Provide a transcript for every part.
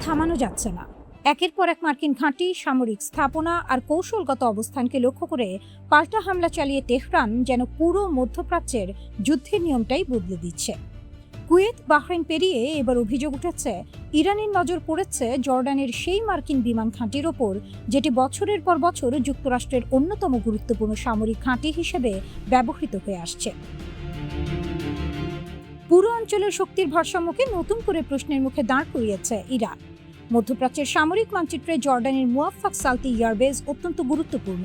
থামানো যাচ্ছে না। একের পর এক মার্কিন ঘাঁটি, সামরিক স্থাপনা আর কৌশলগত অবস্থানকে লক্ষ্য করে পাল্টা হামলা চালিয়ে তেহরান যেন পুরো মধ্যপ্রাচ্যের যুদ্ধের নিয়মটাই বদলে দিচ্ছে। কুয়েত, বাহরাইন পেরিয়ে এবার অভিযোগ উঠেছে ইরানের নজর পড়েছে জর্ডানের সেই মার্কিন বিমান ঘাঁটির ওপর, যেটি বছরের পর বছর যুক্তরাষ্ট্রের অন্যতম গুরুত্বপূর্ণ সামরিক ঘাঁটি হিসেবে ব্যবহৃত হয়ে আসছে। পুরো অঞ্চলের শক্তির ভারসাম্যকে নতুন করে প্রশ্নের মুখে দাঁড় করিয়েছে ইরান। মধ্যপ্রাচ্যের সামরিক মানচিত্রে জর্ডানের মুওয়াফাক সালতি এয়ারবেস অত্যন্ত গুরুত্বপূর্ণ।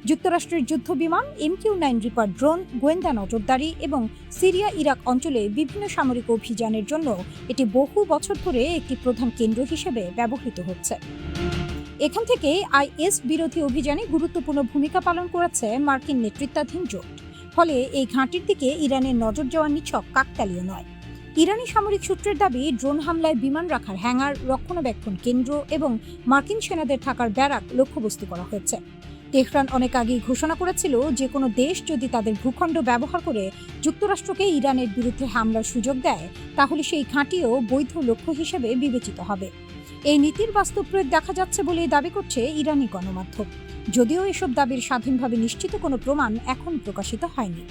যুক্তরাষ্ট্রের যুদ্ধবিমান, MQ-9 রিপার ড্রোন, গোয়েন্দা নজরদারি এবং সিরিয়া ইরাক অঞ্চলে বিভিন্ন সামরিক অভিযানের জন্য এটি বহু বছর ধরে একটি প্রধান কেন্দ্র হিসেবে ব্যবহৃত হচ্ছে। এখান থেকে IS বিরোধী অভিযানে গুরুত্বপূর্ণ ভূমিকা পালন করেছে মার্কিন নেতৃত্বাধীন জোট। ফলে এই ঘাঁটির দিকে ইরানের নজর যাওয়া নিছক কাকতালীয় নয়। ইরানি সামরিক সূত্রের দাবি, ড্রোন হামলায় বিমান রাখার হ্যাঙ্গার, রক্ষণাবেক্ষণ কেন্দ্র এবং মার্কিন সেনাদের থাকার ব্যারাক লক্ষ্যবস্তু করা হয়েছে। তেহরান অনেক আগেই ঘোষণা করেছিল যে কোনো দেশ যদি তাদের ভূখণ্ড ব্যবহার করে যুক্তরাষ্ট্রকে ইরানের বিরুদ্ধে হামলার সুযোগ দেয়, তাহলে সেই ঘাঁটিও বৈধ লক্ষ্য হিসেবে বিবেচিত হবে। এই নীতির বাস্তব প্রয়োগ দেখা যাচ্ছে বলে দাবি করছে ইরানি গণমাধ্যম, যদিও এসব দাবির স্বাধীনভাবে নিশ্চিত কোনো প্রমাণ এখন প্রকাশিত হয়নি।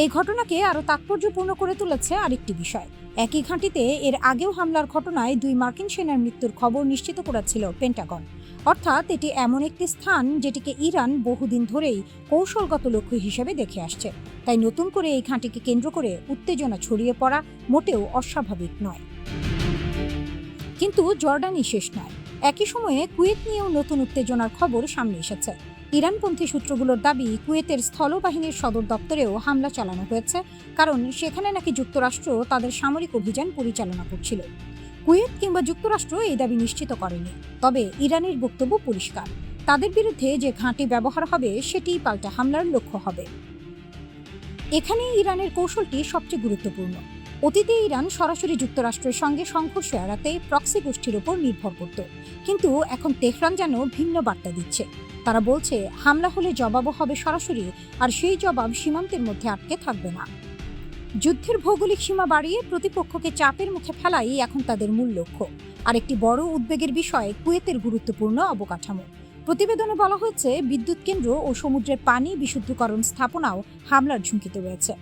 এই ঘটনাকে আরও তাৎপর্যপূর্ণ করে তুলেছে আরেকটি বিষয়। একই ঘাঁটিতে এর আগেও হামলার ঘটনায় 2 মার্কিন সেনার মৃত্যুর খবর নিশ্চিত করেছিল পেন্টাগন। অর্থাৎ এটি এমন একটি স্থান যেটিকে ইরান বহুদিন ধরেই কৌশলগত লক্ষ্য হিসেবে দেখে আসছে। তাই নতুন করে এই ঘাঁটিকে কেন্দ্র করে উত্তেজনা ছড়িয়ে পড়া মোটেও অস্বাভাবিক নয়। কিন্তু জর্ডানই শেষ নয়। একই সময়ে কুয়েত নিয়েও নতুন উত্তেজনার খবর সামনে এসেছে। ইরানপন্থী সূত্রগুলোর দাবি, কুয়েতের স্থলবাহিনীর সদর দপ্তরেও হামলা চালানো হয়েছে, কারণ সেখানে নাকি যুক্তরাষ্ট্র তাদের সামরিক অভিযান পরিচালনা করছিল। কুয়েত কিংবা যুক্তরাষ্ট্র এই দাবি নিশ্চিত করেনি। তবে ইরানের বক্তব্য পরিষ্কার, তাদের বিরুদ্ধে যে ঘাঁটি ব্যবহার হবে সেটিই পাল্টা হামলার লক্ষ্য হবে। এখানেই ইরানের কৌশলটি সবচেয়ে গুরুত্বপূর্ণ। অতীতে ইরান সরাসরি যুক্তরাষ্ট্রের সঙ্গে সংঘর্ষ এড়াতে প্রক্সি গোষ্ঠীর উপর নির্ভর করত, কিন্তু এখন তেহরান যেন ভিন্ন বার্তা দিচ্ছে। তারা বলছে, হামলা হলে জবাবও হবে সরাসরি, আর সেই জবাব সীমান্তের মধ্যে আটকে থাকবে না। যুদ্ধের ভৌগোলিক সীমা বাড়িয়ে প্রতিপক্ষকে চাপের মুখে ফেলাই এখন তাদের মূল লক্ষ্য। আর একটি বড় উদ্বেগের বিষয় কুয়েতের গুরুত্বপূর্ণ অবকাঠামো। প্রতিবেদনে বলা হয়েছে, বিদ্যুৎ কেন্দ্র ও সমুদ্রের পানি বিশুদ্ধকরণ স্থাপনাও হামলার ঝুঁকিতে রয়েছে।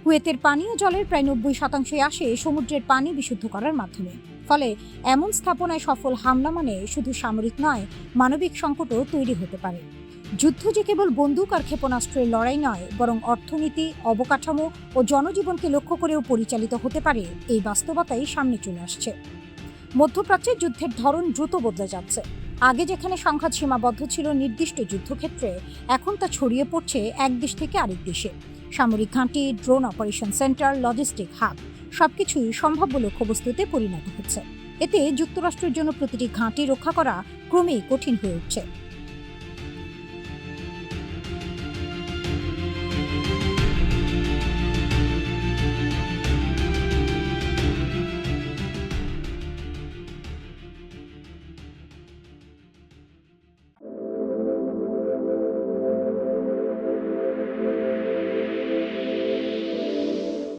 কুয়েতের পানীয় জলের প্রায় 90% আসে সমুদ্রের পানি বিশুদ্ধ করার মাধ্যমে। ফলে এমন স্থাপনায় সফল হামলা মানে শুধু সামরিক নয়, মানবিক সংকটও তৈরি হতে পারে। যুদ্ধ যে কেবল বন্দুক আর ক্ষেপণাস্ত্রের লড়াই নয়, বরং অর্থনীতি, অবকাঠামো ও জনজীবনকে লক্ষ্য করেও পরিচালিত হতে পারে, এই বাস্তবতাই সামনে চলে আসছে। মধ্যপ্রাচ্যে যুদ্ধের ধরন দ্রুত বদলে যাচ্ছে। আগে যেখানে সংঘাত সীমাবদ্ধ ছিল নির্দিষ্ট যুদ্ধক্ষেত্রে, এখন তা ছড়িয়ে পড়ছে এক দেশ থেকে আরেক দেশে। সামরিক ঘাঁটি, drone operation centre, logistic hub সবকিছুই সম্ভাব্য লক্ষ্যবস্তুতে পরিণত হচ্ছে। এতে যুক্তরাষ্ট্রের জন্য প্রতিটি ঘাঁটি রক্ষা করা ক্রমেই কঠিন হয়ে উঠছে।